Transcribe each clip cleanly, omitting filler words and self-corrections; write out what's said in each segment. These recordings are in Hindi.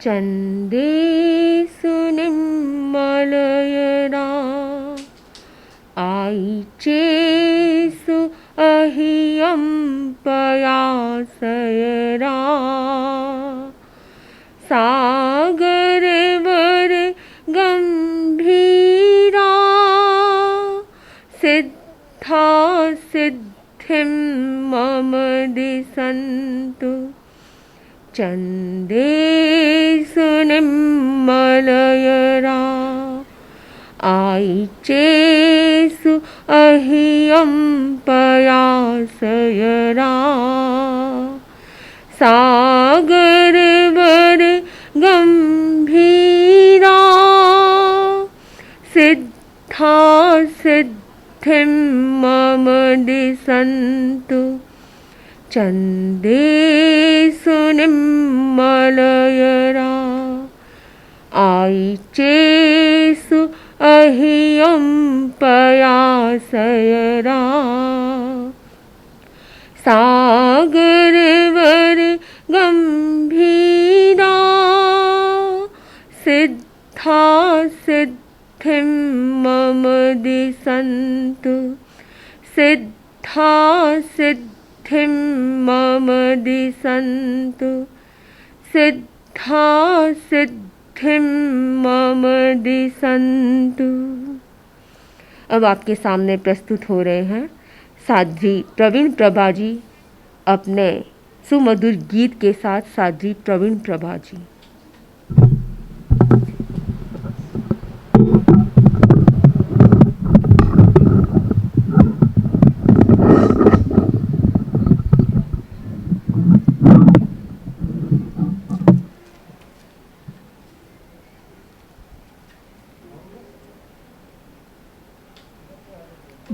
चंदेषु निर्मलयरा आईचेषु अहियं पयासयरा सागरवर गंभीरा सिद्धा सिद्धिं मम दिशन्तु चंदेषु निर्मलयरा आईचेषु अहियं पयासयरा सागरवर गंभीरा सिद्धा सिद्धिं मम दिशन्तु चंदेषु निर्मलयरा आईचेषु अहियं पयासयरा सागरवर गंभीरा सिद्धा सिद्धिं मम दिशन्तु सिद्धा सिद्धिं मम दिशन्तु सिद्धा सिद्धिं मम दिशन्तु। अब आपके सामने प्रस्तुत हो रहे हैं साध्वी प्रवीण प्रभा जी अपने सुमधुर गीत के साथ। साध्वी प्रवीण प्रभा जी।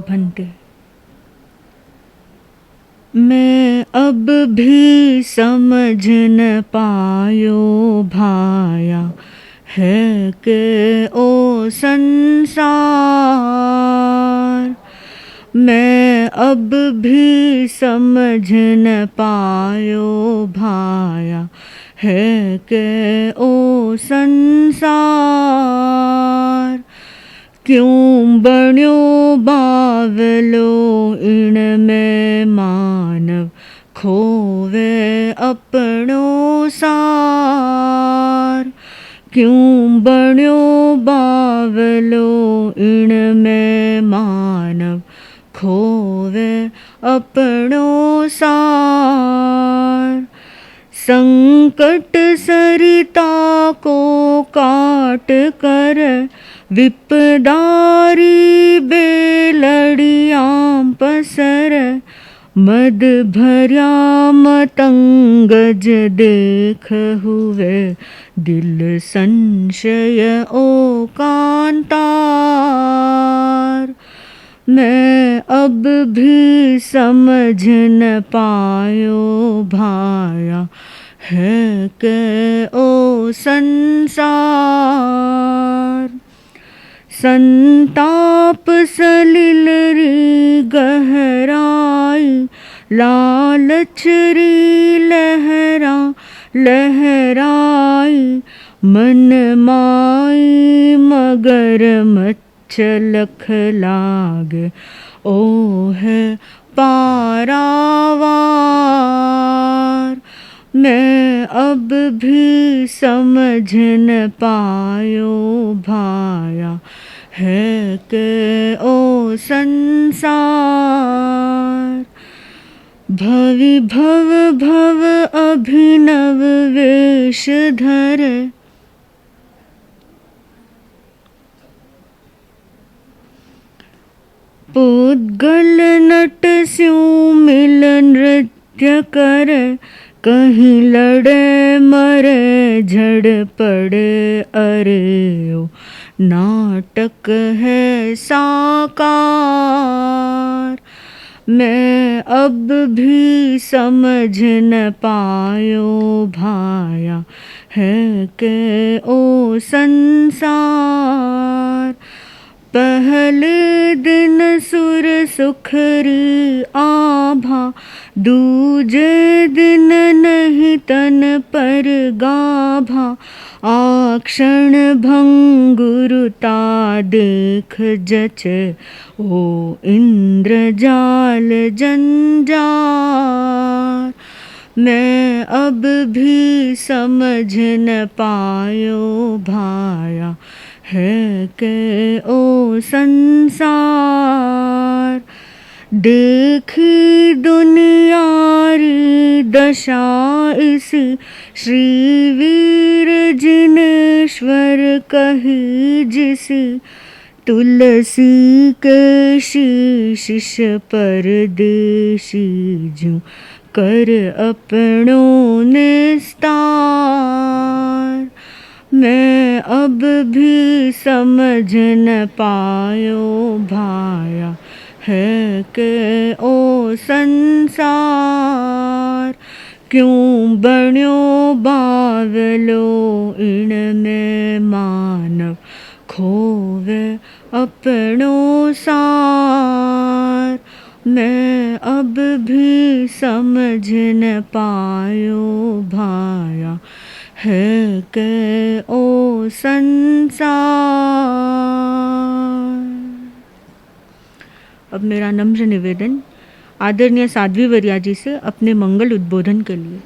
बनते मैं अब भी समझ न पायो भाया है के ओ संसार। मैं अब भी समझ न पायो भाया है के ओ संसार। क्यों बण्यो बावलो इन में मानव खोवे अपनो सार। क्यों बण्यो बावलो इन में मानव खोवे अपनो सार। संकट सरिता को काट कर विपदारी बेलड़ियाँ पसर। मद भर्या मतंगज देख हुए दिल संशय ओ कांतार। मैं अब भी समझ न पायो भाया है के ओ संसार। संताप सलिल री गहराई लालच री लहरा लहराई। मन माई मगर मच्छलख लाग ओ है पारावार। मैं अब भी समझ न पायो भाया है के ओ संसार। भवि भव भव अभिनव वेश धर। पुद्गल नट स्यों मिल नृत्य कर। कहीं लड़े मरे झड़ पड़े अरे ओ नाटक है साकार। मैं अब भी समझ न पायो भाया है के ओ संसार। पहले दिन सुर सुखरी आभा दूजे दिन नहीं तन पर गाभा, आक्षण भंगुरता देख जचे, ओ इंद्रजाल जंजार। मैं अब भी समझ न पायो भाया, है के ओ संसार। देखी दुनियारी दशा इस, श्रीवीर जिनेश्वर कही जिस, तुलसी के शीश परदेसी जूं कर अपनों निस्तार। मैं अब भी समझ न पायो भाया, है के ओ संसार। क्यों बण्यो बावलो इनमें मानव, खोवे अपनो सार। मैं अब भी समझ न पायो भाया, है के ओ संसार। अब मेरा नम्र निवेदन आदरणीय साध्वी वर्या जी से अपने मंगल उद्बोधन के लिए।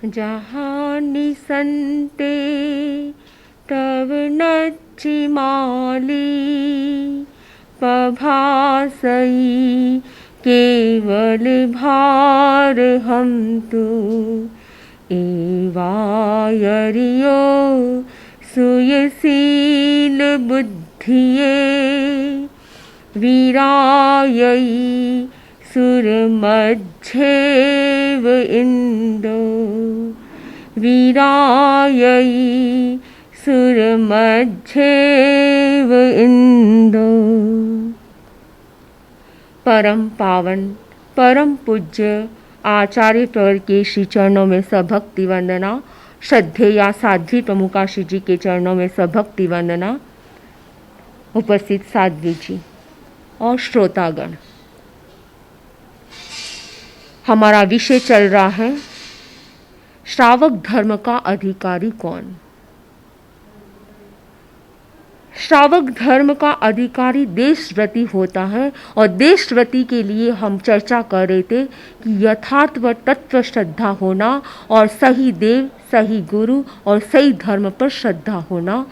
जहाँ निसंते तव नच्चिमाली, पभासई केवल भार हम तो, एवायरियो सुयशील बुद्धिये, वीरायई सुरमध्येव इंदो, वीरायई सुरमध्येव इंदो। परम पावन परम पूज्य आचार्य प्रवर के श्री चरणों में सभक्ति वंदना। श्रद्धेया साध्वी प्रमुखाशी जी के चरणों में सभक्ति वंदना। उपस्थित साध्वी जी और श्रोतागण, हमारा विषय चल रहा है श्रावक धर्म का अधिकारी कौन। श्रावक धर्म का अधिकारी देशव्रती होता है और देशव्रती के लिए हम चर्चा कर रहे थे कि यथार्थ व तत्व श्रद्धा होना और सही देव, सही गुरु और सही धर्म पर श्रद्धा होना,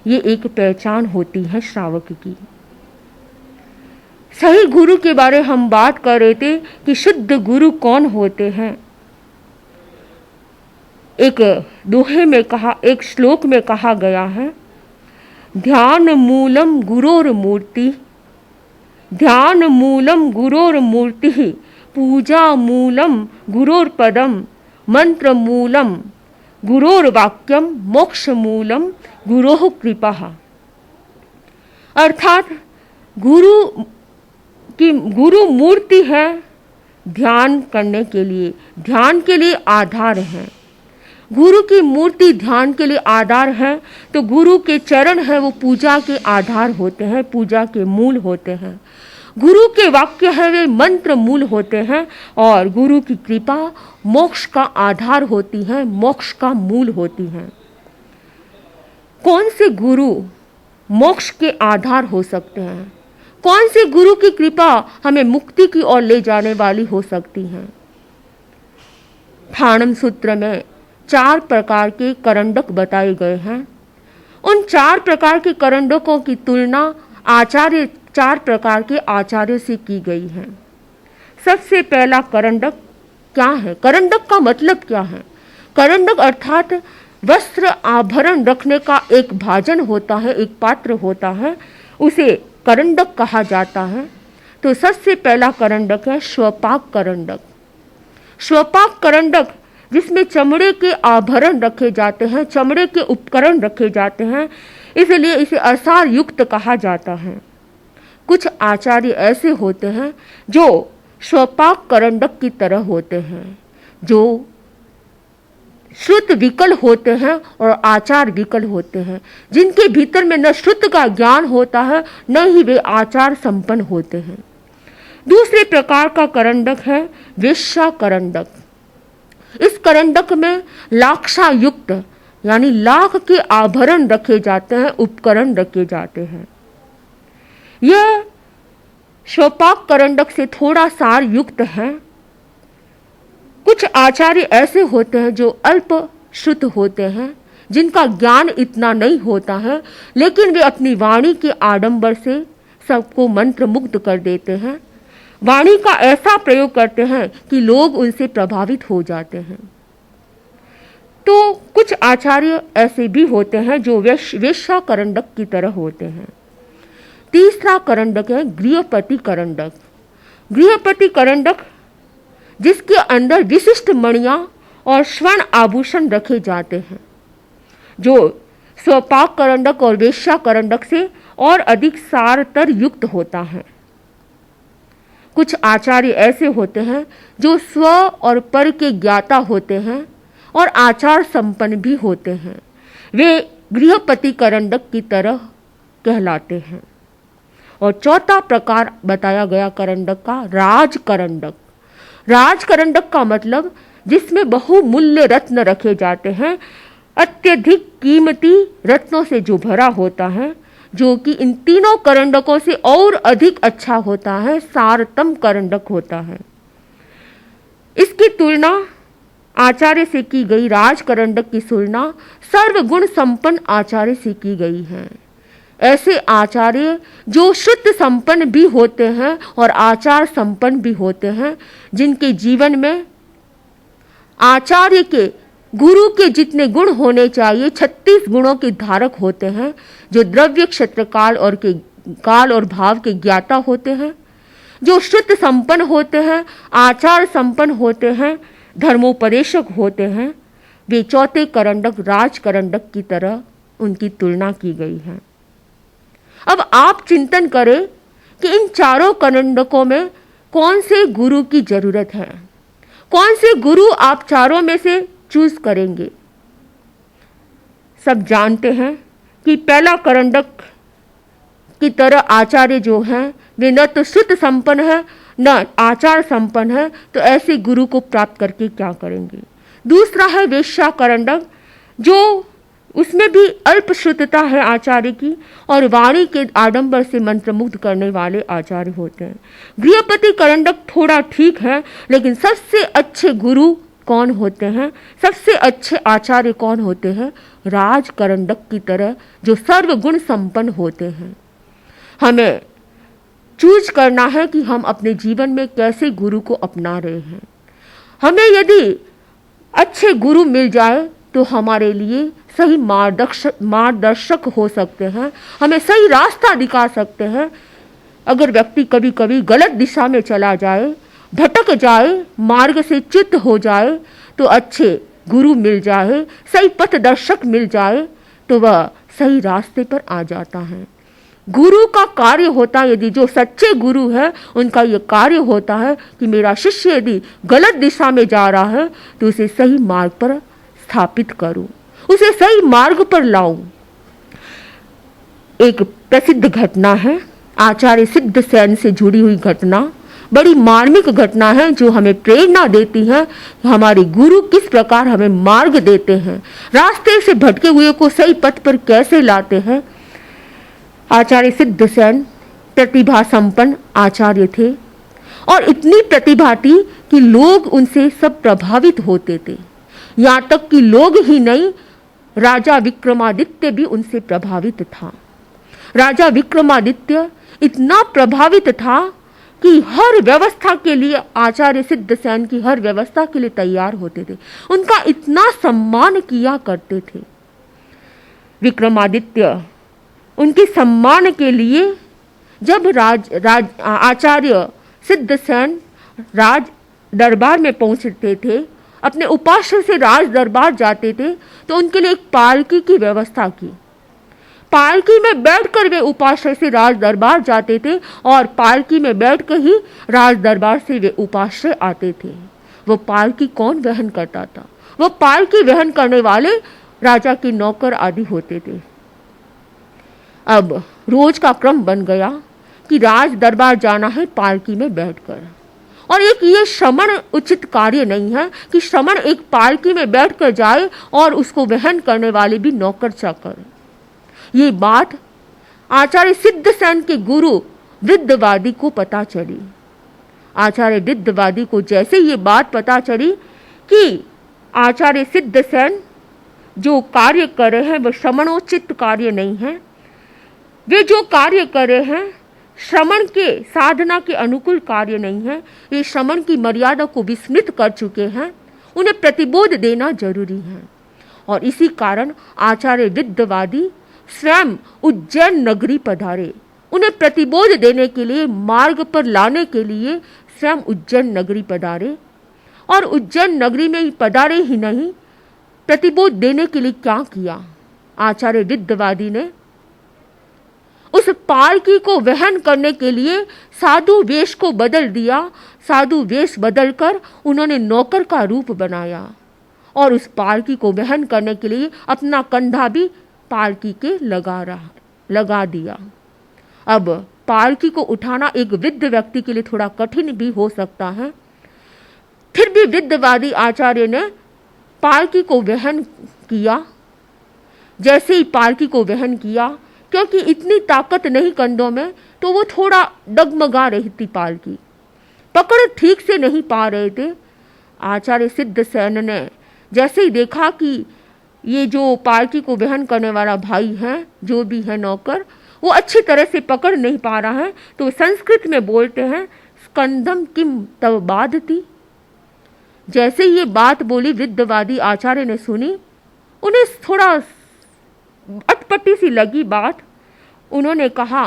ये एक पहचान होती है श्रावक की। सही गुरु के बारे हम बात कर रहे थे कि शुद्ध गुरु कौन होते हैं। एक दोहे में कहा, एक श्लोक में कहा गया है, ध्यान मूलम गुरोर मूर्ति, ध्यान मूलम गुरोर मूर्ति, पूजा मूलम गुरोर पदम, मंत्र मूलम गुरोर वाक्यम, मोक्ष मूलम गुरोह कृपा। अर्थात गुरु मूर्ति है ध्यान करने के लिए, ध्यान के लिए आधार है। गुरु की मूर्ति ध्यान के लिए आधार है, तो गुरु के चरण है वो पूजा के आधार होते हैं, पूजा के मूल होते हैं। गुरु के वाक्य है वे मंत्र मूल होते हैं और गुरु की कृपा मोक्ष का आधार होती है, मोक्ष का मूल होती है। कौन से गुरु मोक्ष के आधार हो सकते हैं? कौन से गुरु की कृपा हमें मुक्ति की ओर ले जाने वाली हो सकती है? ठाणम सूत्र में 4 प्रकार के करंडक बताए गए हैं। उन 4 प्रकार के करंडकों की तुलना 4 प्रकार के आचार्य से की गई है। सबसे पहला करंडक क्या है? करंडक का मतलब क्या है? करंडक अर्थात वस्त्र आभरण रखने का एक भाजन होता है, एक पात्र होता है, उसे करंडक कहा जाता है। तो सबसे पहला करंडक है स्वपाक करंडक। स्वपाक करंडक जिसमें चमड़े के आभरण रखे जाते हैं, चमड़े के उपकरण रखे जाते हैं, इसलिए इसे असार युक्त कहा जाता है। कुछ आचार्य ऐसे होते हैं जो स्वपाक करंडक की तरह होते हैं, जो श्रुत विकल होते हैं और आचार विकल होते हैं, जिनके भीतर में न श्रुत का ज्ञान होता है न ही वे आचार संपन्न होते हैं। दूसरे प्रकार का करंडक है वेश्या करंडक। इस करंडक में लाक्षा युक्त यानी लाख के आभरण रखे जाते हैं, उपकरण रखे जाते हैं। यह स्वपाक करंडक से थोड़ा सार युक्त है। कुछ आचार्य ऐसे होते हैं जो अल्प श्रुत होते हैं, जिनका ज्ञान इतना नहीं होता है, लेकिन वे अपनी वाणी के आडंबर से सबको मंत्र मुग्ध कर देते हैं। वाणी का ऐसा प्रयोग करते हैं कि लोग उनसे प्रभावित हो जाते हैं। तो कुछ आचार्य ऐसे भी होते हैं जो वेश्या करंडक की तरह होते हैं। तीसरा करंडक है गृहपति करंडक। गृहपति करंडक जिसके अंदर विशिष्ट मणियां और स्वर्ण आभूषण रखे जाते हैं, जो स्वपाक करंडक और वेश्या करंडक से और अधिक सारतर युक्त होता है। कुछ आचार्य ऐसे होते हैं जो स्व और पर के ज्ञाता होते हैं और आचार संपन्न भी होते हैं। वे गृहपति करंडक की तरह कहलाते हैं। और चौथा प्रकार बताया गया करंडक का राज करंडक। राज करंडक का मतलब जिसमें बहुमूल्य रत्न रखे जाते हैं, अत्यधिक कीमती रत्नों से जो भरा होता है, जो कि इन तीनों करंडकों से और अधिक अच्छा होता है, सारतम करंडक होता है। इसकी तुलना आचार्य से की गई राज करंडक की तुलना सर्वगुण संपन्न आचार्य से की गई है। ऐसे आचार्य जो शुद्ध संपन्न भी होते हैं और आचार संपन्न भी होते हैं, जिनके जीवन में आचार्य के गुरु के जितने गुण होने चाहिए 36 गुणों के धारक होते हैं, जो द्रव्य क्षेत्र काल और भाव के ज्ञाता होते हैं, जो शुद्ध संपन्न होते हैं, आचार संपन्न होते हैं, धर्मोपदेशक होते हैं। वे चौथे करंडक राज करंडक की तरह उनकी तुलना की गई है। अब आप चिंतन करें कि इन चारों करंडकों में कौन से गुरु की जरूरत है, कौन से गुरु आप चारों में से चूज करेंगे। सब जानते हैं कि पहला करंडक की तरह आचार्य जो हैं वे न तो शुद्ध संपन्न है न आचार संपन्न है, तो ऐसे गुरु को प्राप्त करके क्या करेंगे। दूसरा है वेश्या करंडक, जो उसमें भी अल्प शुद्धता है आचार्य की और वाणी के आडंबर से मंत्रमुग्ध करने वाले आचार्य होते हैं। गृहपति करंडक थोड़ा ठीक है, लेकिन सबसे अच्छे गुरु कौन होते हैं, सबसे अच्छे आचार्य कौन होते हैं, राज करंडक की तरह जो सर्वगुण संपन्न होते हैं। हमें चूज करना है कि हम अपने जीवन में कैसे गुरु को अपना रहे हैं। हमें यदि अच्छे गुरु मिल जाए तो हमारे लिए सही मार्गदर्शक हो सकते हैं, हमें सही रास्ता दिखा सकते हैं। अगर व्यक्ति कभी कभी गलत दिशा में चला जाए, भटक जाए, मार्ग से च्युत हो जाए, तो अच्छे गुरु मिल जाए, सही पथदर्शक मिल जाए, तो वह सही रास्ते पर आ जाता है। गुरु का कार्य होता है, यदि जो सच्चे गुरु है उनका ये कार्य होता है कि मेरा शिष्य यदि गलत दिशा में जा रहा है तो उसे सही मार्ग पर स्थापित करूं, उसे सही मार्ग पर लाऊं। एक प्रसिद्ध घटना है, आचार्य सिद्धसेन से जुड़ी हुई घटना, बड़ी मार्मिक घटना है जो हमें प्रेरणा देती है कि हमारे गुरु किस प्रकार हमें मार्ग देते हैं, रास्ते से भटके हुए को सही पथ पर कैसे लाते हैं। आचार्य सिद्धसेन प्रतिभा संपन्न आचार्य थे और इतनी प्रतिभा थी कि लोग उनसे सब प्रभावित होते थे। यहाँ तक कि लोग ही नहीं, राजा विक्रमादित्य भी उनसे प्रभावित था। राजा विक्रमादित्य इतना प्रभावित था कि हर व्यवस्था के लिए आचार्य सिद्धसेन की हर व्यवस्था के लिए तैयार होते थे, उनका इतना सम्मान किया करते थे। विक्रमादित्य उनके सम्मान के लिए जब आचार्य सिद्धसेन राज दरबार में पहुंचते थे, अपने उपास्य से राज दरबार जाते थे, तो उनके लिए एक पालकी की व्यवस्था की। पालकी में बैठकर वे उपास्य से राज दरबार जाते थे और पालकी में बैठकर ही राज दरबार से वे उपास्य आते थे। वो पालकी कौन वहन करता था? वो पालकी वहन करने वाले राजा के नौकर आदि होते थे। अब रोज का क्रम बन गया कि राज दरबार जाना है पालकी में बैठकर। और एक ये श्रमण उचित कार्य नहीं है कि श्रमण एक पालकी में बैठकर जाए और उसको वहन करने वाले भी नौकर चाकर। ये बात आचार्य सिद्धसेन के गुरु वृद्धवादी को पता चली। आचार्य वृद्धवादी को जैसे ये बात पता चली कि आचार्य सिद्धसेन जो कार्य कर रहे हैं वह श्रमणोचित कार्य नहीं है, वे जो कार्य कर रहे हैं श्रमण के साधना के अनुकूल कार्य नहीं है, ये श्रमण की मर्यादा को विस्मृत कर चुके हैं, उन्हें प्रतिबोध देना जरूरी है। और इसी कारण आचार्य वृद्धवादी स्वयं उज्जैन नगरी पधारे। उन्हें प्रतिबोध देने के लिए, मार्ग पर लाने के लिए स्वयं उज्जैन नगरी पधारे। और उज्जैन नगरी में ही पधारे ही नहीं, प्रतिबोध देने के लिए क्या किया? आचार्य वृद्धवादी ने उस पालकी को वहन करने के लिए साधु वेश को बदल दिया। साधु वेश बदलकर उन्होंने नौकर का रूप बनाया और उस पालकी को वहन करने के लिए अपना कंधा भी पालकी के लगा दिया। अब पालकी को उठाना एक वृद्ध व्यक्ति के लिए थोड़ा कठिन भी हो सकता है, फिर भी वृद्धवादी आचार्य ने पालकी को वहन किया। जैसे ही पालकी को वहन किया, क्योंकि इतनी ताकत नहीं कंधों में, तो वो थोड़ा डगमगा रही थी पालकी, पकड़ ठीक से नहीं पा रहे थे। आचार्य सिद्धसेन ने जैसे ही देखा कि ये जो पालकी को वहन करने वाला भाई है, जो भी है नौकर, वो अच्छी तरह से पकड़ नहीं पा रहा है, तो संस्कृत में बोलते हैं स्कंदम किम तव बाधती। जैसे ये बात बोली वृद्धवादी आचार्य ने सुनी, उन्हें थोड़ा अटपटी सी लगी बात। उन्होंने कहा,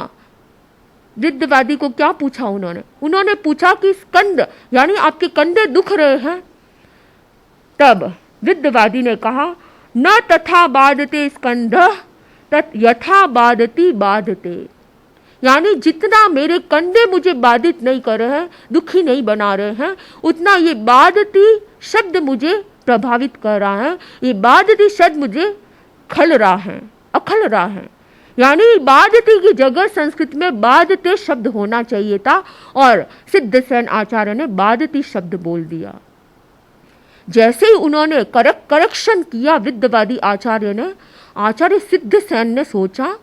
वृद्धवादी को क्या पूछा उन्होंने पूछा कि स्कंद यानी आपके कंधे दुख रहे हैं? तब वृद्धवादी ने कहा, न तथा बाधते स्कंध तत् यथा बाधती बाधते, यानी जितना मेरे कंधे मुझे बाधित नहीं कर रहे हैं, दुखी नहीं बना रहे हैं, उतना ये बाधती शब्द मुझे प्रभावित कर रहा है। ये बाधती शब्द मुझे अखल रहा है। यानी बाधती की जगह संस्कृत में बाधते शब्द होना चाहिए था और सिद्धसेन आचार्य ने बाधती शब्द बोल दिया। जैसे ही उन्होंने करेक्शन किया वृद्धवादी आचार्य ने, आचार्य सिद्धसेन ने सोचा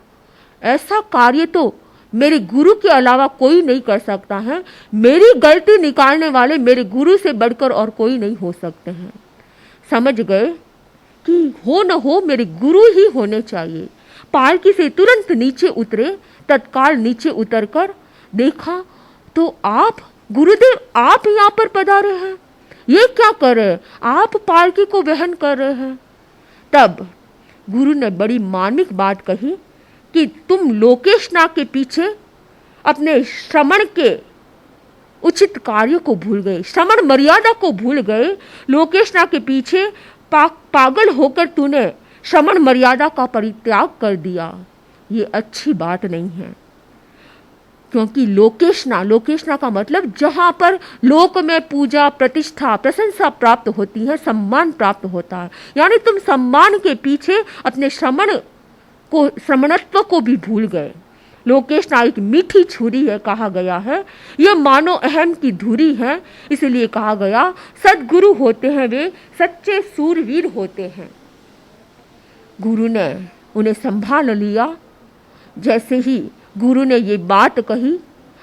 ऐसा कार्य तो मेरे गुरु के अलावा कोई नहीं कर सकता है। मेरी गलती निकालने वाले मेरे गुरु से बढ़कर और कोई नहीं हो सकते हैं। समझ गए कि हो न हो मेरे गुरु ही होने चाहिए। पालकी से तुरंत नीचे उतरे। तत्काल नीचे उतरकर देखा तो आप गुरुदेव आप यहाँ पर पधारे हैं। ये क्या कर रहे हैं? आप पालकी को वहन कर रहे हैं। तब गुरु ने बड़ी मार्मिक बात कही कि तुम लोकेशना के पीछे अपने श्रमण के उचित कार्य को भूल गए, श्रमण मर्यादा को भूल गए। लोकेशना के पीछे पागल होकर तूने श्रमण मर्यादा का परित्याग कर दिया। ये अच्छी बात नहीं है, क्योंकि लोकेशना का मतलब जहाँ पर लोक में पूजा, प्रतिष्ठा, प्रशंसा प्राप्त होती है, सम्मान प्राप्त होता है। यानी तुम सम्मान के पीछे अपने श्रमणत्व को भी भूल गए। लोकेशना एक मीठी छुरी है कहा गया है, यह मानो अहम की धुरी है, इसलिए कहा गया सद्गुरु होते हैं वे सच्चे सूरवीर होते हैं। गुरु ने उन्हें संभाल लिया। जैसे ही गुरु ने ये बात कही,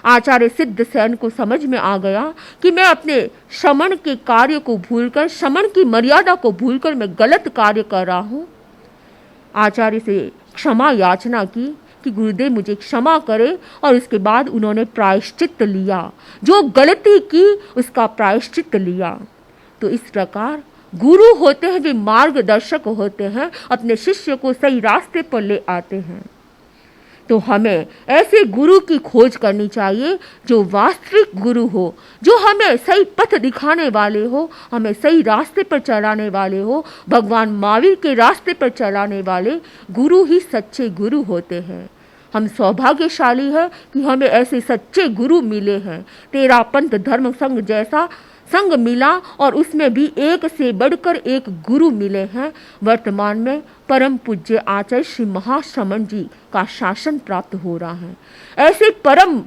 आचार्य सिद्धसेन को समझ में आ गया कि मैं अपने श्रमण के कार्य को भूलकर, श्रमण की मर्यादा को भूलकर मैं गलत कार्य कर रहा हूँ। आचार्य से क्षमा याचना की कि गुरुदेव मुझे क्षमा करे, और उसके बाद उन्होंने प्रायश्चित लिया, जो गलती की उसका प्रायश्चित लिया। तो इस प्रकार गुरु होते हैं वे मार्गदर्शक होते हैं, अपने शिष्य को सही रास्ते पर ले आते हैं। तो हमें ऐसे गुरु की खोज करनी चाहिए जो वास्तविक गुरु हो, जो हमें सही पथ दिखाने वाले हो, हमें सही रास्ते पर चलाने वाले हो। भगवान महावीर के रास्ते पर चलाने वाले गुरु ही सच्चे गुरु होते हैं। हम सौभाग्यशाली है कि हमें ऐसे सच्चे गुरु मिले हैं। तेरा पंथ धर्म संघ जैसा संघ मिला और उसमें भी एक से बढ़कर एक गुरु मिले हैं। वर्तमान में परम पूज्य आचार्य श्री महाश्रमण जी का शासन प्राप्त हो रहा है। ऐसे परम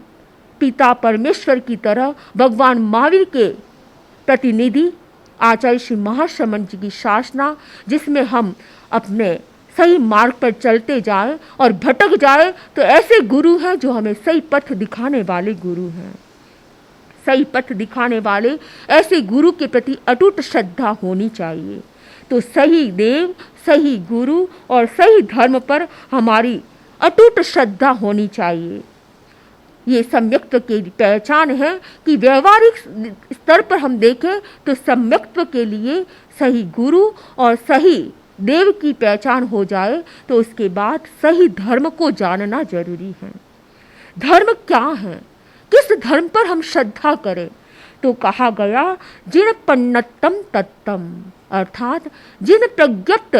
पिता परमेश्वर की तरह भगवान महावीर के प्रतिनिधि आचार्य श्री महाश्रमण जी की शासना, जिसमें हम अपने सही मार्ग पर चलते जाए और भटक जाए तो ऐसे गुरु हैं जो हमें सही पथ दिखाने वाले गुरु हैं। सही पथ दिखाने वाले ऐसे गुरु के प्रति अटूट श्रद्धा होनी चाहिए। तो सही देव, सही गुरु और सही धर्म पर हमारी अटूट श्रद्धा होनी चाहिए। ये सम्यक्त्व की पहचान है कि व्यवहारिक स्तर पर हम देखें तो सम्यक्त्व के लिए सही गुरु और सही देव की पहचान हो जाए तो उसके बाद सही धर्म को जानना जरूरी है। धर्म क्या है, किस धर्म पर हम श्रद्धा करें? तो कहा गया जिन पन्नतम तत्तम, अर्थात जिन प्रज्ञप्त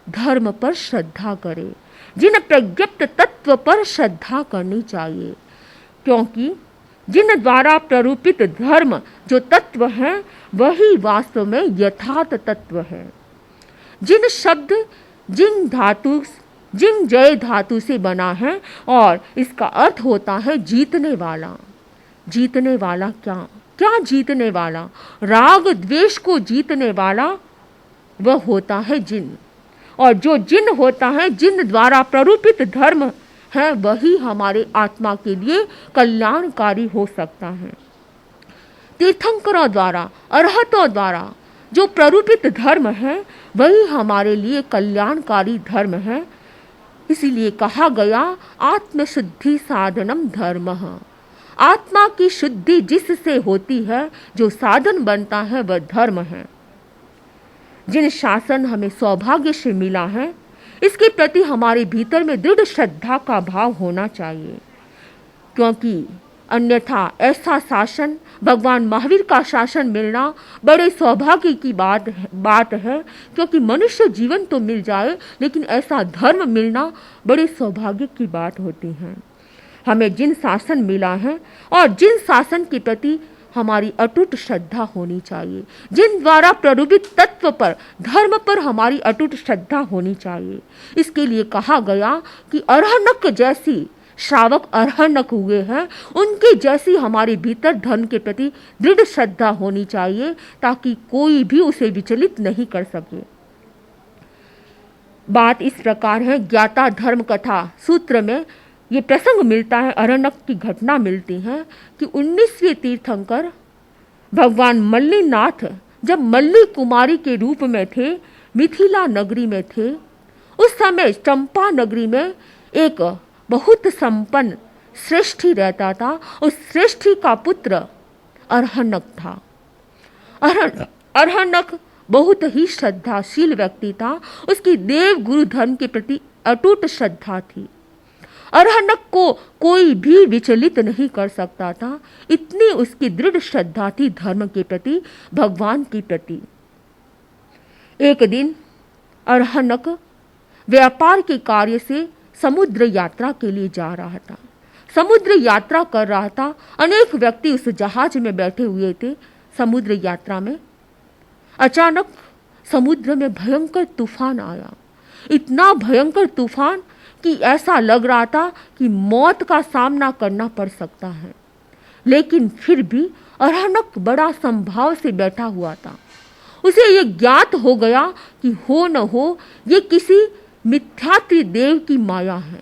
धर्म पर श्रद्धा करें, जिन प्रज्ञप्त तत्व पर श्रद्धा करनी चाहिए। क्योंकि जिन द्वारा प्ररूपित धर्म जो तत्व है वही वास्तव में यथार्थ तत्व है। जिन शब्द जिन धातु जिन जय धातु से बना है और इसका अर्थ होता है जीतने वाला। जीतने वाला क्या क्या जीतने वाला? राग द्वेष को जीतने वाला वह होता है जिन, और जो जिन होता है, जिन द्वारा प्ररूपित धर्म है, वही हमारे आत्मा के लिए कल्याणकारी हो सकता है। तीर्थंकरों द्वारा, अरहतों द्वारा जो प्ररूपित धर्म है वही हमारे लिए कल्याणकारी धर्म है। इसीलिए कहा गया आत्मशुद्धि साधनम धर्मः। आत्मा की शुद्धि जिससे होती है, जो साधन बनता है, वह धर्म है। जिन शासन हमें सौभाग्य से मिला है, इसके प्रति हमारे भीतर में दृढ़ श्रद्धा का भाव होना चाहिए। क्योंकि अन्यथा ऐसा शासन, भगवान महावीर का शासन मिलना बड़े सौभाग्य की बात है। क्योंकि मनुष्य जीवन तो मिल जाए, लेकिन ऐसा धर्म मिलना बड़े सौभाग्य की बात होती है। हमें जिन शासन मिला है और जिन शासन के प्रति हमारी अटूट श्रद्धा होनी चाहिए, जिन द्वारा प्ररूपित तत्व पर, धर्म पर हमारी अटूट श्रद्धा होनी चाहिए। इसके लिए कहा गया कि अरहनक जैसी श्रावक अरहनक हुए हैं, उनके जैसी हमारे भीतर धर्म के प्रति दृढ़ श्रद्धा होनी चाहिए, ताकि कोई भी उसे विचलित नहीं कर सके। बात इस प्रकार है, ज्ञाता धर्म कथा सूत्र में ये प्रसंग मिलता है, अरहनक की घटना मिलती है कि 19वें तीर्थंकर भगवान मल्लीनाथ जब मल्ली कुमारी के रूप में थे, मिथिला नगरी में थे, उस समय चंपा नगरी में एक बहुत संपन्न श्रेष्ठी रहता था। उस श्रेष्ठी का पुत्र अरहनक था। अरहनक बहुत ही श्रद्धाशील व्यक्ति था। उसकी देव गुरु धर्म के प्रति अटूट श्रद्धा थी। अरहनक को कोई भी विचलित नहीं कर सकता था, इतनी उसकी दृढ़ श्रद्धा थी धर्म के प्रति, भगवान के प्रति। एक दिन अरहनक व्यापार के कार्य से समुद्र यात्रा के लिए जा रहा था। समुद्र यात्रा कर रहा था। अनेक व्यक्ति उस जहाज में बैठे हुए थे। समुद्र यात्रा में अचानक समुद्र में भयंकर तूफान आया। इतना भयंकर तूफान कि ऐसा लग रहा था कि मौत का सामना करना पड़ सकता है। लेकिन फिर भी अरहनक बड़ा संभाव से बैठा हुआ था। उसे ये ज्ञात हो गया कि हो न हो ये किसी मिथ्यात्रि देव की माया है।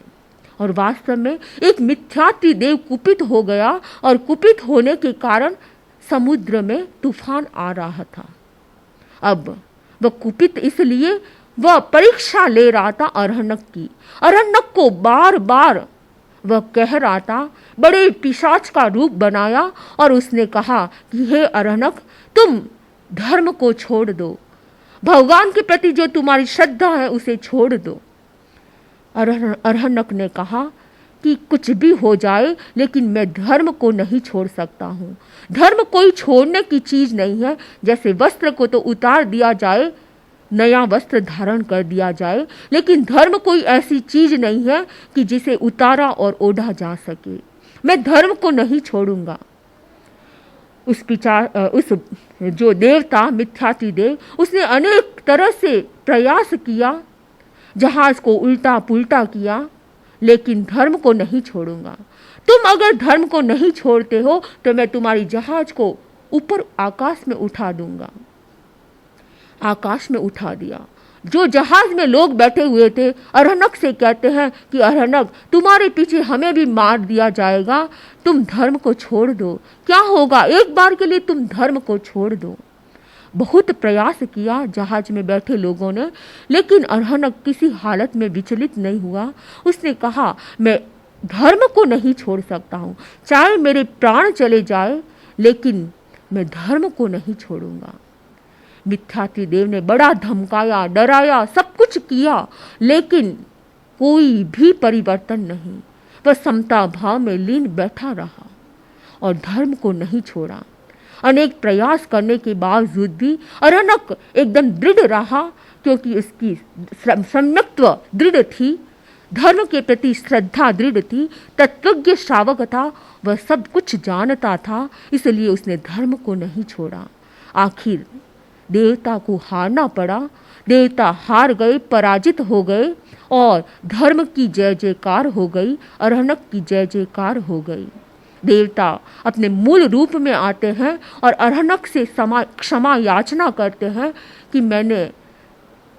और वास्तव में एक मिथ्यात्रि देव कुपित हो गया, और कुपित होने के कारण समुद्र में तूफान आ रहा था। अब वह कुपित इसलिए वह परीक्षा ले रहा था अरहनक की। अरहनक को बार बार वह कह रहा था, बड़े पिशाच का रूप बनाया और उसने कहा कि हे अरहनक, तुम धर्म को छोड़ दो, भगवान के प्रति जो तुम्हारी श्रद्धा है उसे छोड़ दो। अरहनक ने कहा कि कुछ भी हो जाए, लेकिन मैं धर्म को नहीं छोड़ सकता हूँ। धर्म कोई छोड़ने की चीज नहीं है। जैसे वस्त्र को तो उतार दिया जाए, नया वस्त्र धारण कर दिया जाए, लेकिन धर्म कोई ऐसी चीज नहीं है कि जिसे उतारा और ओढ़ा जा सके। मैं धर्म को नहीं छोड़ूंगा। उस जो देवता मिथ्यातिदेव, उसने अनेक तरह से प्रयास किया, जहाज को उल्टा पुल्टा किया, लेकिन धर्म को नहीं छोड़ूंगा। तुम अगर धर्म को नहीं छोड़ते हो तो मैं तुम्हारी जहाज को ऊपर आकाश में उठा दूंगा। आकाश में उठा दिया। जो जहाज में लोग बैठे हुए थे अरहनक से कहते हैं कि अरहनक, तुम्हारे पीछे हमें भी मार दिया जाएगा, तुम धर्म को छोड़ दो। क्या होगा, एक बार के लिए तुम धर्म को छोड़ दो। बहुत प्रयास किया जहाज में बैठे लोगों ने, लेकिन अरहनक किसी हालत में विचलित नहीं हुआ। उसने कहा, मैं धर्म को नहीं छोड़ सकता हूँ, चाहे मेरे प्राण चले जाए, लेकिन मैं धर्म को नहीं छोड़ूंगा। मिथ्यातिदेव ने बड़ा धमकाया, डराया, सब कुछ किया, लेकिन कोई भी परिवर्तन नहीं। वह समता भाव में लीन बैठा रहा और धर्म को नहीं छोड़ा। अनेक प्रयास करने के बावजूद भी अरहनक एकदम दृढ़ रहा, क्योंकि उसकी सम्यक्त्व दृढ़ थी, धर्म के प्रति श्रद्धा दृढ़ थी, तत्वज्ञ श्रावक था, वह सब कुछ जानता था, इसलिए उसने धर्म को नहीं छोड़ा। आखिर देवता को हारना पड़ा। देवता हार गए, पराजित हो गए और धर्म की जय जयकार हो गई, अरहनक की जय जयकार हो गई। देवता अपने मूल रूप में आते हैं और अरहनक से क्षमा याचना करते हैं कि मैंने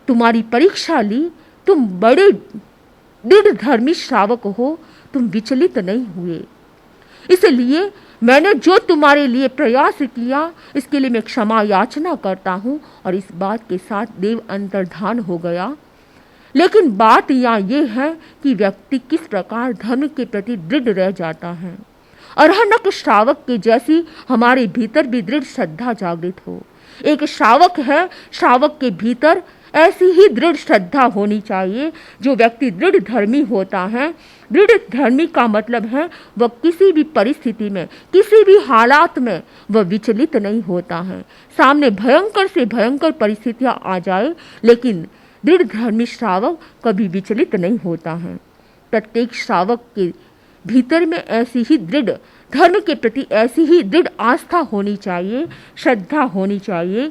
तुम्हारी परीक्षा ली, तुम बड़े दृढ़ धर्मी श्रावक हो, तुम विचलित नहीं हुए, इसलिए मैंने जो तुम्हारे लिए प्रयास किया, इसके लिए मैं क्षमा याचना करता हूँ। और इस बात के साथ देव अंतर्धान हो गया। लेकिन बात यहाँ ये है कि व्यक्ति किस प्रकार धर्म के प्रति दृढ़ रह जाता है। अरहनक श्रावक के जैसी हमारे भीतर भी दृढ़ श्रद्धा जागृत हो। एक श्रावक है, श्रावक के भीतर ऐसी ही दृढ़ श्रद्धा होनी चाहिए। जो व्यक्ति दृढ़ धर्मी होता है, दृढ़ धर्मी का मतलब है वह किसी भी परिस्थिति में, किसी भी हालात में वह विचलित नहीं होता है। सामने भयंकर से भयंकर परिस्थितियां आ जाए, लेकिन दृढ़ धर्मी श्रावक कभी विचलित नहीं होता है। प्रत्येक श्रावक के भीतर में ऐसी ही दृढ़ धर्म के प्रति ऐसी ही दृढ़ आस्था होनी चाहिए, श्रद्धा होनी चाहिए,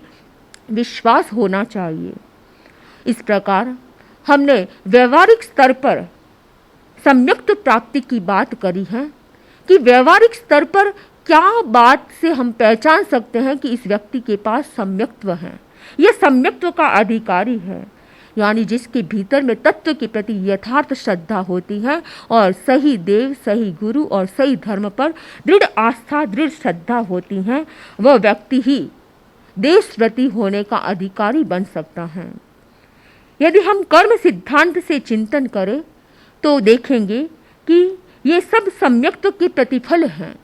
विश्वास होना चाहिए। इस प्रकार हमने व्यवहारिक स्तर पर सम्यक्त प्राप्ति की बात करी है कि व्यवहारिक स्तर पर क्या बात से हम पहचान सकते हैं कि इस व्यक्ति के पास सम्यक्त्व है, यह सम्यक्त्व का अधिकारी है, यानी जिसके भीतर में तत्व के प्रति यथार्थ श्रद्धा होती है और सही देव, सही गुरु और सही धर्म पर दृढ़ आस्था, दृढ़ श्रद्धा होती है, वह व्यक्ति ही देशव्रती होने का अधिकारी बन सकता है। यदि हम कर्म सिद्धांत से चिंतन करें तो देखेंगे कि ये सब सम्यक्त्व के प्रतिफल हैं।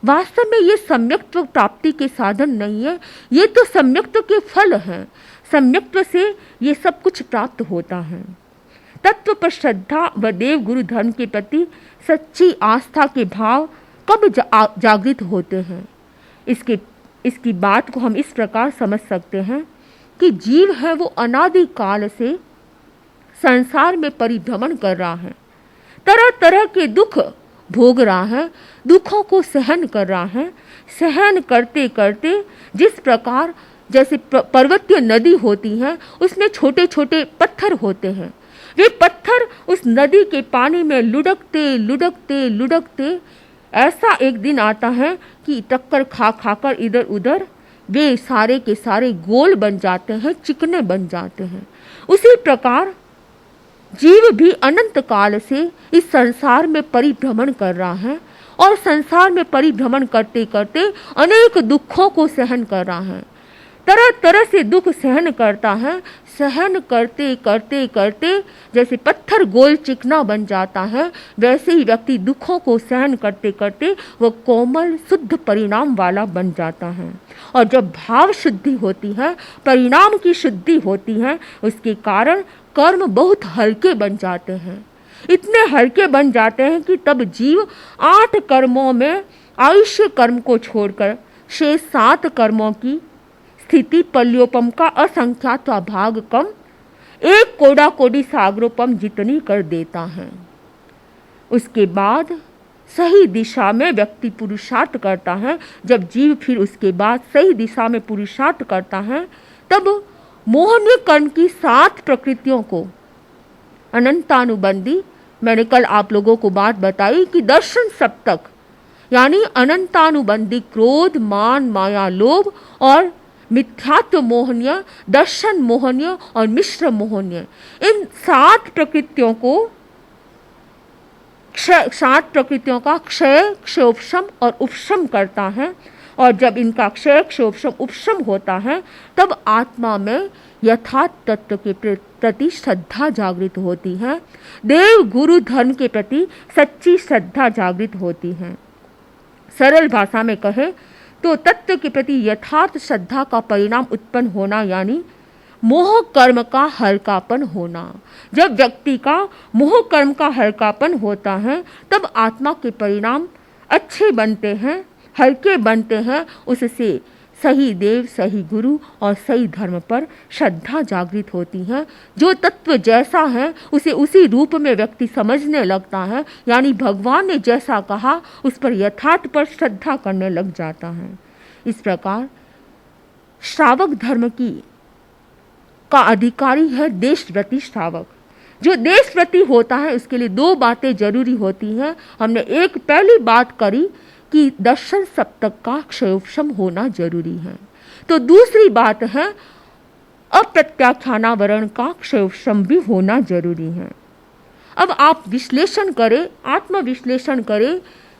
वास्तव में ये सम्यक्त्व प्राप्ति के साधन नहीं है, ये तो सम्यक्त्व के फल हैं। सम्यक्त्व से ये सब कुछ प्राप्त होता है। तत्व पर श्रद्धा व देव गुरु धर्म के प्रति सच्ची आस्था के भाव कब जागृत होते हैं। इसकी बात को हम इस प्रकार समझ सकते हैं कि जीव है वो अनादि काल से संसार में परिभ्रमण कर रहा है, तरह तरह के दुख भोग रहा है, दुखों को सहन कर रहा है। सहन करते करते जिस प्रकार जैसे पर्वतीय नदी होती है, उसमें छोटे छोटे पत्थर होते हैं, वे पत्थर उस नदी के पानी में लुढ़कते लुढ़कते लुढ़कते ऐसा एक दिन आता है कि टक्कर खा खाकर इधर उधर वे सारे के सारे गोल बन जाते हैं, चिकने बन जाते हैं। उसी प्रकार जीव भी अनंत काल से इस संसार में परिभ्रमण कर रहा है और संसार में परिभ्रमण करते करते अनेक दुखों को सहन कर रहा है, तरह तरह से दुख सहन करता है। सहन करते करते करते जैसे पत्थर गोल चिकना बन जाता है, वैसे ही व्यक्ति दुखों को सहन करते करते वह कोमल शुद्ध परिणाम वाला बन जाता है। और जब भाव शुद्धि होती है, परिणाम की शुद्धि होती है, उसके कारण कर्म बहुत हल्के बन जाते हैं। इतने हल्के बन जाते हैं कि तब जीव 8 कर्मों में आयुष्य कर्म को छोड़कर शेष 7 कर्मों की स्थिति पल्योपम का असंख्यात भाग कम 1 कोड़ा कोड़ी सागरोपम जितनी कर देता है। उसके बाद सही दिशा में व्यक्ति पुरुषार्थ करता है। जब जीव फिर उसके बाद सही दिशा में पुरुषार्थ करता है तब मोहनीय कर्म की 7 प्रकृतियों को अनंतानुबंधी, मैंने कल आप लोगों को बात बताई कि दर्शन सप्तक यानी अनंतानुबंधी क्रोध, मान, माया, लोभ और मिथ्यात्व मोहनीय, दर्शन मोहनीय और मिश्र मोहनीय, इन 7 प्रकृतियों को 7 प्रकृतियों का क्षय, क्षोभशम और उपशम करता है। और जब इनका क्षय, क्षोभशम, उपशम होता है तब आत्मा में यथार्थ तत्व के प्रति श्रद्धा जागृत होती है। देव, गुरु, धर्म के प्रति सच्ची श्रद्धा जागृत होती है। सरल भाषा में कहे तो तत्व के प्रति यथार्थ श्रद्धा का परिणाम उत्पन्न होना यानी मोह कर्म का हल्कापन होना। जब व्यक्ति का मोह कर्म का हल्कापन होता है तब आत्मा के परिणाम अच्छे बनते हैं, हल्के बनते हैं। उससे सही देव, सही गुरु और सही धर्म पर श्रद्धा जागृत होती है। जो तत्व जैसा है उसे उसी रूप में व्यक्ति समझने लगता है, यानी भगवान ने जैसा कहा उस पर यथार्थ पर श्रद्धा करने लग जाता है। इस प्रकार श्रावक धर्म का अधिकारी है देशव्रती श्रावक। जो देशव्रती होता है उसके लिए 2 बातें जरूरी होती हैं। हमने एक पहली बात करी कि दर्शन सप्तक का क्षयोपशम होना जरूरी है। तो दूसरी बात है अप्रत्याख्यानावरण का क्षयोपशम भी होना जरूरी है। अब आप विश्लेषण करें, आत्मविश्लेषण करें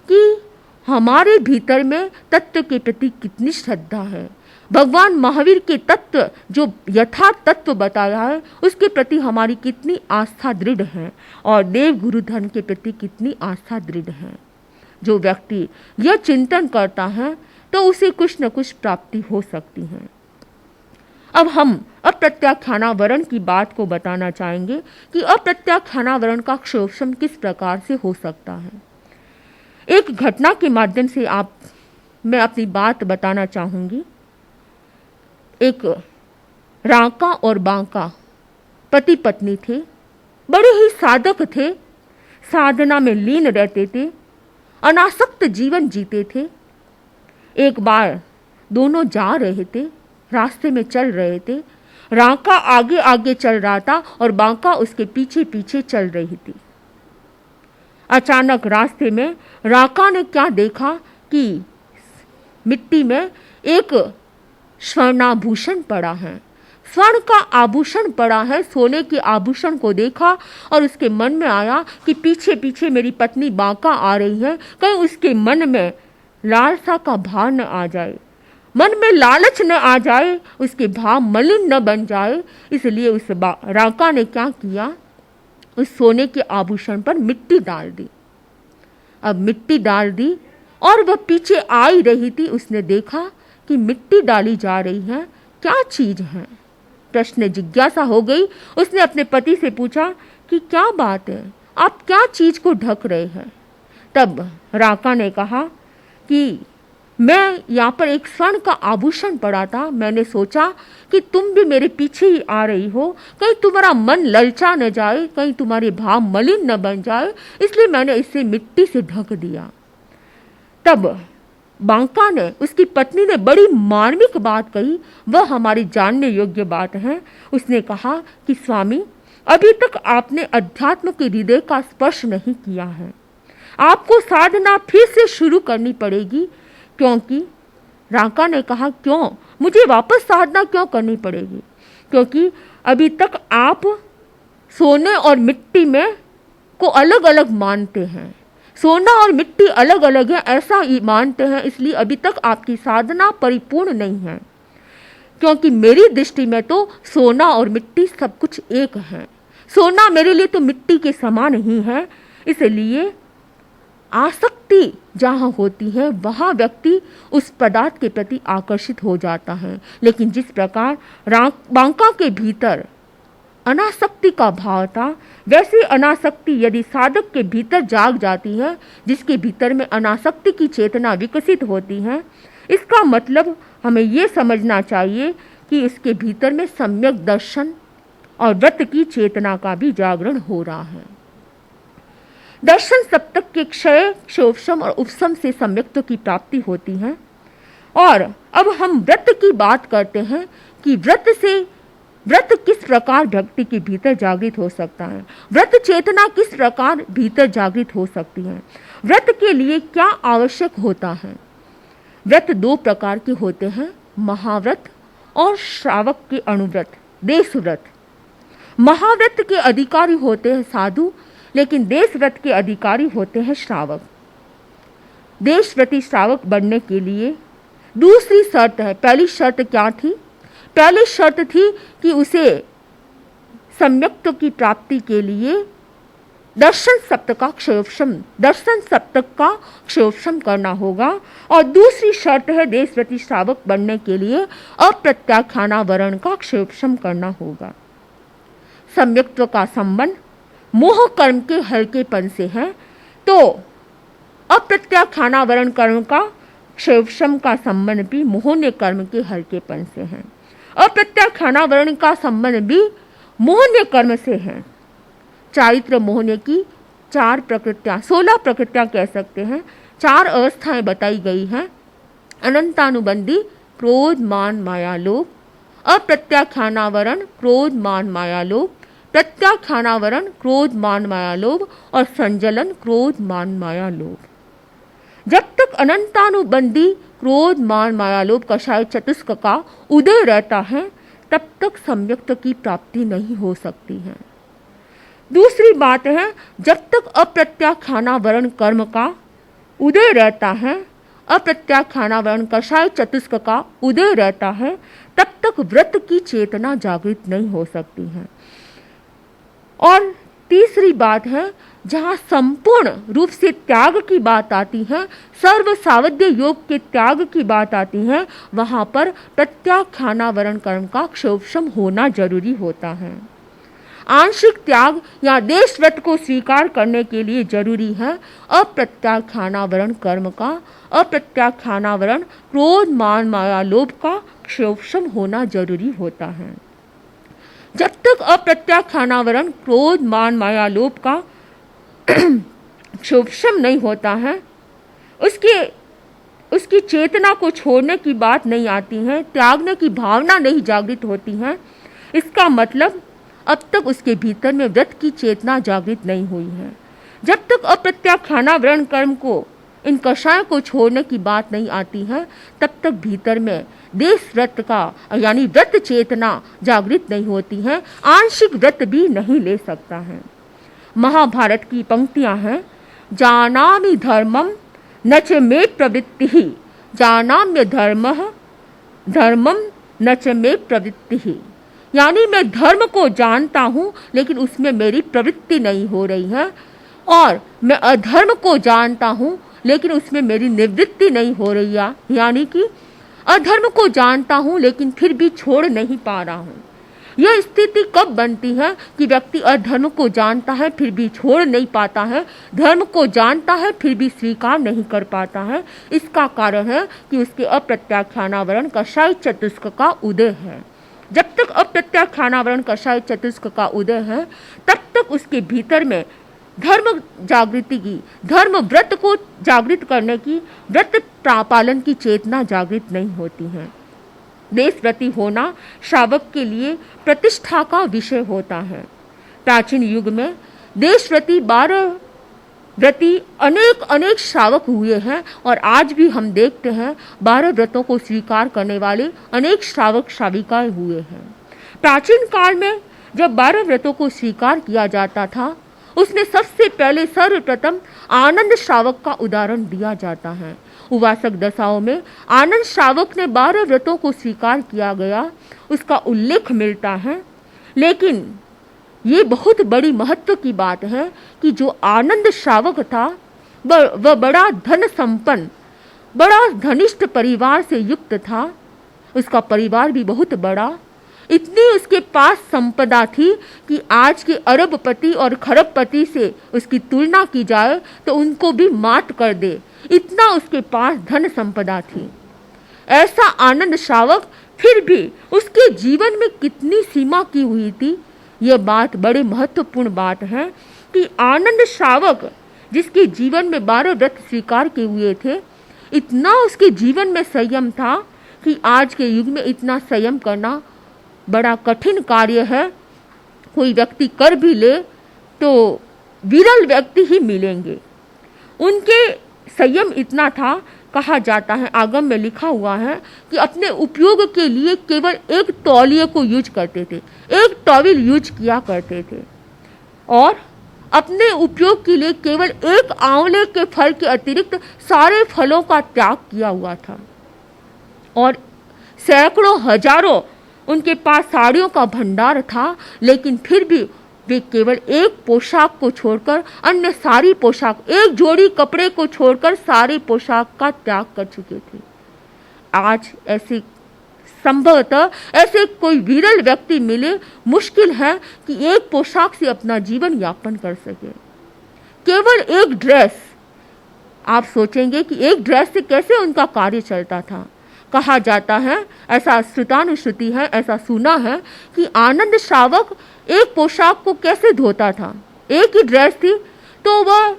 कि हमारे भीतर में तत्व के प्रति कितनी श्रद्धा है। भगवान महावीर के तत्व जो यथार्थ तत्व बताया है उसके प्रति हमारी कितनी आस्था दृढ़ है और देव, गुरु, धर्म के प्रति कितनी आस्था दृढ़ है। जो व्यक्ति यह चिंतन करता है तो उसे कुछ न कुछ प्राप्ति हो सकती है। अब हम अप्रत्याख्यानावरण की बात को बताना चाहेंगे कि अप्रत्याख्यानावरण का क्षोभशम किस प्रकार से हो सकता है। एक घटना के माध्यम से मैं अपनी बात बताना चाहूँगी। एक राका और बांका पति पत्नी थे, बड़े ही साधक थे, साधना में लीन रहते थे, अनासक्त जीवन जीते थे। एक बार दोनों जा रहे थे, रास्ते में चल रहे थे। राका आगे आगे चल रहा था और बांका उसके पीछे पीछे चल रही थी। अचानक रास्ते में राका ने क्या देखा कि मिट्टी में एक स्वर्णाभूषण पड़ा है। स्वर्ण का आभूषण पड़ा है। सोने के आभूषण को देखा और उसके मन में आया कि पीछे पीछे मेरी पत्नी बांका आ रही है, कहीं उसके मन में लालसा का भाव न आ जाए, मन में लालच न आ जाए, उसके भाव मलिन न बन जाए। इसलिए उस राका ने क्या किया, उस सोने के आभूषण पर मिट्टी डाल दी। अब मिट्टी डाल दी और वह पीछे आ ही रही थी। उसने देखा कि मिट्टी डाली जा रही है, क्या चीज है। प्रश्न जिज्ञासा हो गई। उसने अपने पति से पूछा कि क्या बात है, आप क्या चीज को ढक रहे हैं। तब राका ने कहा कि मैं यहाँ पर एक स्वर्ण का आभूषण पड़ा था, मैंने सोचा कि तुम भी मेरे पीछे ही आ रही हो, कहीं तुम्हारा मन ललचा न जाए, कहीं तुम्हारे भाव मलिन न बन जाए, इसलिए मैंने इसे मिट्टी से ढक दिया। तब बांका ने, उसकी पत्नी ने बड़ी मार्मिक बात कही, वह हमारी जानने योग्य बात है। उसने कहा कि स्वामी, अभी तक आपने अध्यात्म के हृदय का स्पर्श नहीं किया है, आपको साधना फिर से शुरू करनी पड़ेगी। क्योंकि राका ने कहा, क्यों, मुझे वापस साधना क्यों करनी पड़ेगी? क्योंकि अभी तक आप सोने और मिट्टी में को अलग अलग मानते हैं, सोना और मिट्टी अलग अलग है ऐसा ही मानते हैं, इसलिए अभी तक आपकी साधना परिपूर्ण नहीं है। क्योंकि मेरी दृष्टि में तो सोना और मिट्टी सब कुछ एक है, सोना मेरे लिए तो मिट्टी के समान ही है। इसलिए आसक्ति जहाँ होती है वहाँ व्यक्ति उस पदार्थ के प्रति आकर्षित हो जाता है। लेकिन जिस प्रकार बांका के भीतर अनासक्ति का भाव था, वैसे अनासक्ति यदि साधक के भीतर जाग जाती है, जिसके भीतर में अनासक्ति की चेतना विकसित होती है, इसका मतलब हमें ये समझना चाहिए कि इसके भीतर में सम्यक दर्शन और व्रत की चेतना का भी जागरण हो रहा है। दर्शन सप्तक के क्षय, क्षोभशम और उपशम से सम्यक्त्व की प्राप्ति होती है। और अब हम व्रत की बात करते हैं कि व्रत किस प्रकार भक्ति के भीतर जागृत हो सकता है, व्रत चेतना किस प्रकार भीतर जागृत हो सकती है, व्रत के लिए क्या आवश्यक होता है। व्रत दो प्रकार के होते हैं, महाव्रत और श्रावक के अनुव्रत, देश व्रत। महाव्रत के अधिकारी होते हैं साधु, लेकिन देश व्रत के अधिकारी होते हैं श्रावक। देशव्रती श्रावक बनने के लिए दूसरी शर्त है। पहली शर्त क्या थी? पहली शर्त थी कि उसे सम्यक्त्व की प्राप्ति के लिए दर्शन सप्तक का क्षयोपशम करना होगा। और दूसरी शर्त है देशव्रती श्रावक बनने के लिए अप्रत्याख्यानावरण का क्षयोपशम करना होगा। सम्यक्त्व का संबंध मोह कर्म के हल्केपन से है, तो अप्रत्याख्यानावरण कर्म का क्षयोपशम का संबंध भी मोहन्य कर्म के हल्केपन से है। अप्रत्याख्यानावरण का संबंध भी मोहन्य कर्म से है। चारित्र मोहन्य की 4 प्रकृतियां, 16 प्रकृतियां कह सकते हैं, 4 अवस्थाएं बताई गई हैं। अनंतानुबंधी क्रोध मान माया लोभ, अप्रत्याख्यानावरण क्रोध मान माया लोभ, प्रत्याख्यानावरण क्रोध मान माया लोभ और संजलन क्रोध मान माया लोभ। जब तक अनंतानुबंधी क्रोध मान माया लोभ कषाय चतुष्क का उदय रहता है, तब तक सम्यक्त्व की प्राप्ति नहीं हो सकती है। दूसरी बात है, जब तक अप्रत्याख्यानावरण कर्म का उदय रहता है, अप्रत्याख्यानावरण कषाय चतुष्क का उदय रहता है, तब तक व्रत की चेतना जागृत नहीं हो सकती है। और तीसरी बात है, जहाँ संपूर्ण रूप से त्याग की बात आती है, सर्व सावध्य योग के त्याग की बात आती है, वहाँ पर प्रत्याख्यानावरण कर्म का क्षयोपशम होना जरूरी होता है। आंशिक त्याग या देश व्रत को स्वीकार करने के लिए जरूरी है अप्रत्याख्यानावरण कर्म का, अप्रत्याख्यानावरण क्रोध मान माया लोभ का क्षयोपशम होना जरूरी होता है। जब तक अप्रत्याख्यानावरण क्रोध मान माया लोभ का क्षयोपशम नहीं होता है, उसकी चेतना को छोड़ने की बात नहीं आती है, त्यागने की भावना नहीं जागृत होती है, इसका मतलब अब तक उसके भीतर में व्रत की चेतना जागृत नहीं हुई है। जब तक अप्रत्याख्यानावरण कर्म को, इन कषायों को छोड़ने की बात नहीं आती है, तब तक भीतर में देश व्रत का यानी व्रत चेतना जागृत नहीं होती है, आंशिक व्रत भी नहीं ले सकता है। महाभारत की पंक्तियां हैं, जानामि धर्मम न च मे प्रवृत्तिः, जानाम्य धर्मम न च मे प्रवृत्तिः, यानी मैं धर्म को जानता हूँ लेकिन उसमें मेरी प्रवृत्ति नहीं हो रही है, और मैं अधर्म को जानता हूँ लेकिन उसमें मेरी निवृत्ति नहीं हो रही है, यानी कि अधर्म को जानता हूँ लेकिन फिर भी छोड़ नहीं पा रहा हूँ। यह स्थिति कब बनती है कि व्यक्ति अधर्म को जानता है फिर भी छोड़ नहीं पाता है, धर्म को जानता है फिर भी स्वीकार नहीं कर पाता है। इसका कारण है कि उसके अप्रत्याख्यानावरण कषाय चतुष्क का उदय है। जब तक अप्रत्याख्यानावरण कषाय चतुष्क का उदय है, तब तक उसके भीतर में धर्म जागृति की, धर्म व्रत को जागृत करने की, व्रत पालन की चेतना जागृत नहीं होती है। देशव्रती होना श्रावक के लिए प्रतिष्ठा का विषय होता है। प्राचीन युग में देशव्रती 12 व्रती अनेक श्रावक हुए हैं, और आज भी हम देखते हैं 12 व्रतों को स्वीकार करने वाले अनेक श्रावक श्राविकाएं हुए हैं। प्राचीन काल में जब 12 व्रतों को स्वीकार किया जाता था, उसमें सबसे पहले सर्वप्रथम आनंद श्रावक का उदाहरण दिया जाता है। उवासक दशाओं में आनंद श्रावक ने 12 व्रतों को स्वीकार किया गया, उसका उल्लेख मिलता है। लेकिन ये बहुत बड़ी महत्व की बात है कि जो आनंद श्रावक था वह बड़ा धन संपन्न, बड़ा धनिष्ठ परिवार से युक्त था, उसका परिवार भी बहुत बड़ा, इतनी उसके पास संपदा थी कि आज के अरबपति और खरबपति से उसकी तुलना की जाए तो उनको भी मात कर दे, इतना उसके पास धन संपदा थी। ऐसा आनंद श्रावक फिर भी उसके जीवन में कितनी सीमा की हुई थी। यह बात बड़े महत्वपूर्ण बात है कि आनंद श्रावक जिसके जीवन में 12 व्रत स्वीकार किए हुए थे, इतना उसके जीवन में संयम था कि आज के युग में इतना संयम करना बड़ा कठिन कार्य है। कोई व्यक्ति कर भी ले तो विरल व्यक्ति ही मिलेंगे। उनके संयम इतना था, कहा जाता है, आगम में लिखा हुआ है कि अपने उपयोग के लिए केवल एक तौलिए को यूज करते थे, एक टॉवल यूज किया करते थे और अपने उपयोग के लिए केवल एक आंवले के फल के अतिरिक्त सारे फलों का त्याग किया हुआ था। और सैकड़ों हजारों उनके पास साड़ियों का भंडार था, लेकिन फिर भी वे केवल एक पोशाक को छोड़कर अन्य सारी पोशाक, एक जोड़ी कपड़े को छोड़कर सारी पोशाक का त्याग कर चुके थे। आज ऐसे संभवतः ऐसे कोई विरल व्यक्ति मिले, मुश्किल है कि एक पोशाक से अपना जीवन यापन कर सके। केवल एक ड्रेस, आप सोचेंगे कि एक ड्रेस से कैसे उनका कार्य चलता था। कहा जाता है, ऐसा श्रुतानुश्रुति है, ऐसा सुना है कि आनंद श्रावक एक पोशाक को कैसे धोता था। एक ही ड्रेस थी तो वह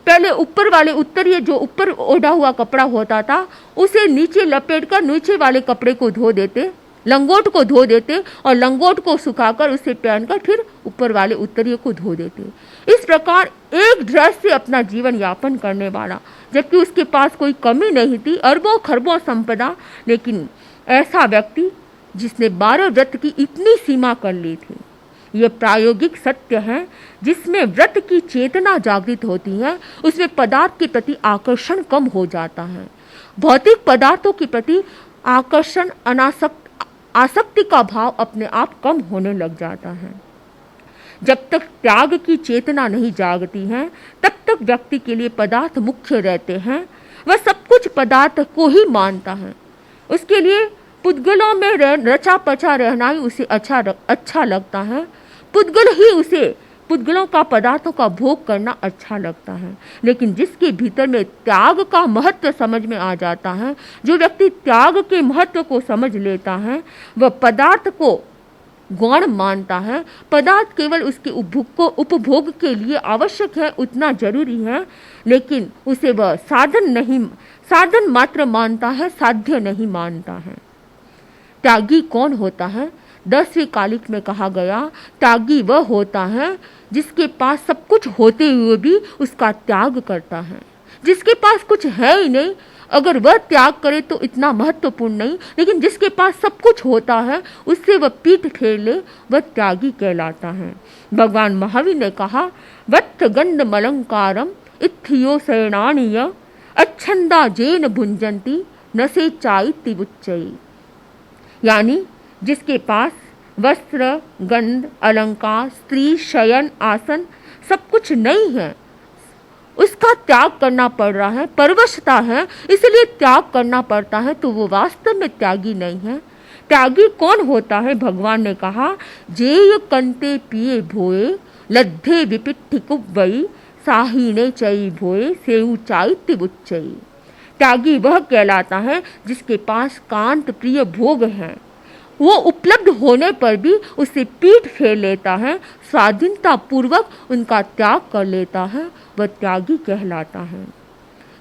पहले ऊपर वाले उत्तरीय जो ऊपर ओढ़ा हुआ कपड़ा होता था उसे नीचे लपेटकर नीचे वाले कपड़े को धो देते, लंगोट को धो देते और लंगोट को सुखाकर उसे पहनकर फिर ऊपर वाले उत्तरीय को धो देते। इस प्रकार एक ड्रेस से अपना जीवन यापन करने वाला, जबकि उसके पास कोई कमी नहीं थी, अरबों खरबों संपदा, लेकिन ऐसा व्यक्ति जिसने 12 व्रत की इतनी सीमा कर ली थी। ये प्रायोगिक सत्य है जिसमें व्रत की चेतना जागृत होती है, उसमें पदार्थ के प्रति आकर्षण कम हो जाता है। भौतिक पदार्थों के प्रति आकर्षण, आसक्ति का भाव अपने आप कम होने लग जाता है। जब तक त्याग की चेतना नहीं जागती है तब तक व्यक्ति के लिए पदार्थ मुख्य रहते हैं। वह सब कुछ पदार्थ को ही मानता है। उसके लिए पुद्गलों में रचा पचा रहना ही उसे अच्छा लगता है। पुद्गलों का पदार्थों का भोग करना अच्छा लगता है। लेकिन जिसके भीतर में त्याग का महत्व समझ में आ जाता है, जो व्यक्ति त्याग के महत्व को समझ लेता है, वह पदार्थ को गौण मानता है। पदार्थ केवल उसके उपभोग के लिए आवश्यक है, उतना जरूरी है, लेकिन उसे वह साधन मात्र मानता है, साध्य नहीं मानता है। त्यागी कौन होता है? 10वीं कालिक में कहा गया, त्यागी वह होता है जिसके पास सब कुछ होते हुए भी उसका त्याग करता है। जिसके पास कुछ है ही नहीं, अगर वह त्याग करे तो इतना महत्वपूर्ण नहीं, लेकिन जिसके पास सब कुछ होता है उससे वह पीठ फेर ले, वह त्यागी कहलाता है। भगवान महावीर ने कहा, वत्थ गंध मलंकारम इत्थियो शरणानीय अच्छंदा जेन भुंजंती नसे चाइति बुच्चई। यानी जिसके पास वस्त्र, गंध, अलंकार, स्त्री, शयन, आसन सब कुछ नहीं है, उसका त्याग करना पड़ रहा है, परवशता है, इसलिए त्याग करना पड़ता है, तो वो वास्तव में त्यागी नहीं है। त्यागी कौन होता है? भगवान ने कहा, जेय कंते पिए भोए लद्धे विपिट्ठि कुब्बई साहीने चई भोए सेऊ चाइत्य बुच्चई। त्यागी वह कहलाता है जिसके पास कांत प्रिय भोग हैं, वो उपलब्ध होने पर भी उसे पीठ फेर लेता है, स्वाधीनता पूर्वक उनका त्याग कर लेता है, वह त्यागी कहलाता है।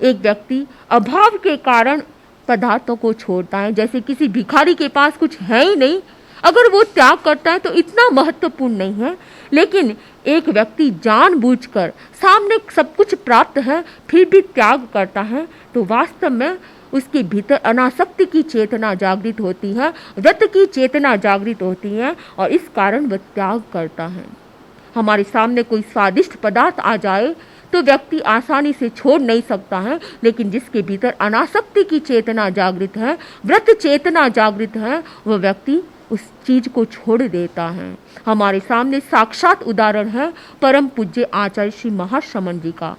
एक व्यक्ति अभाव के कारण पदार्थों को छोड़ता है, जैसे किसी भिखारी के पास कुछ है ही नहीं, अगर वो त्याग करता है तो इतना महत्वपूर्ण नहीं है। लेकिन एक व्यक्ति जानबूझकर सामने सब कुछ प्राप्त है फिर भी त्याग करता है, तो वास्तव में उसके भीतर अनासक्ति की चेतना जागृत होती है, व्रत की चेतना जागृत होती है, और इस कारण वह त्याग करता है। हमारे सामने कोई स्वादिष्ट पदार्थ आ जाए तो व्यक्ति आसानी से छोड़ नहीं सकता है, लेकिन जिसके भीतर अनासक्ति की चेतना जागृत है, व्रत चेतना जागृत है, वह व्यक्ति उस चीज को छोड़ देता है। हमारे सामने साक्षात उदाहरण है परम पूज्य आचार्य श्री महाश्रमण जी का,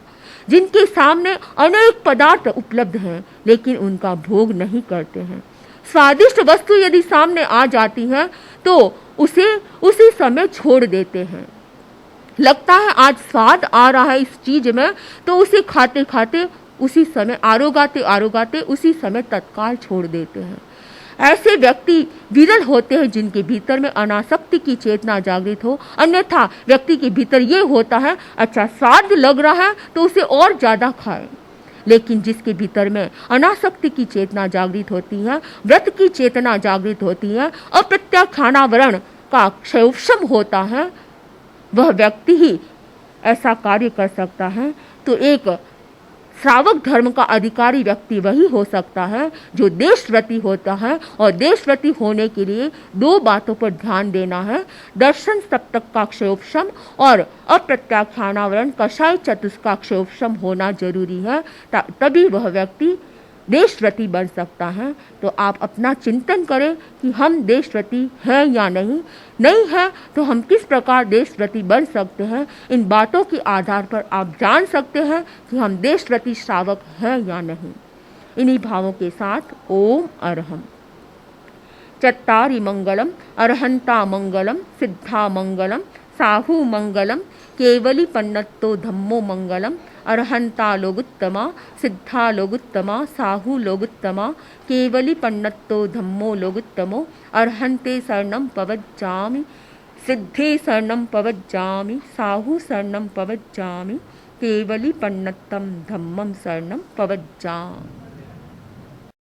जिनके सामने अनेक पदार्थ उपलब्ध हैं लेकिन उनका भोग नहीं करते हैं। स्वादिष्ट वस्तु यदि सामने आ जाती है तो उसे उसी समय छोड़ देते हैं। लगता है आज स्वाद आ रहा है इस चीज में, तो उसे खाते खाते उसी समय आरोगाते उसी समय तत्काल छोड़ देते हैं। ऐसे व्यक्ति विरल होते हैं जिनके भीतर में अनासक्ति की चेतना जागृत हो। अन्यथा व्यक्ति के भीतर ये होता है, अच्छा स्वाद लग रहा है तो उसे और ज्यादा खाए। लेकिन जिसके भीतर में अनासक्ति की चेतना जागृत होती है, व्रत की चेतना जागृत होती है, अप्रत्याख्यानावरण का क्षयोपशम होता है, वह व्यक्ति ही ऐसा कार्य कर सकता है। तो एक श्रावक धर्म का अधिकारी व्यक्ति वही हो सकता है जो देशव्रती होता है। और देशव्रती होने के लिए दो बातों पर ध्यान देना है, दर्शन सप्तक का क्षयोपशम और अप्रत्याख्यानावरण कषाय चतुष्क का क्षयोपशम होना जरूरी है, तभी वह व्यक्ति देशव्रती बन सकता है। तो आप अपना चिंतन करें कि हम देशव्रती हैं या नहीं है तो हम किस प्रकार देशव्रती बन सकते हैं। इन बातों के आधार पर आप जान सकते हैं कि हम देशव्रती श्रावक हैं या नहीं। इन्हीं भावों के साथ ओम अरहम। चत्तारि मंगलम अरहंता मंगलम सिद्धा मंगलम साहु मंगलम केवली पन्नत्तो धम्मो मंगलम अरहंता लोगुत्तमा सिद्धा लोगुत्तमा साहु लोगुत्तमा केवली पन्नत्तो धम्मो लोगुत्तमो अरहंते शरणं पवज्जामि सिद्धे शरणं पवज्जामि साहु शरणं पवज्जामि केवली पन्नत्तं धम्मं शरणं पवज्जामि।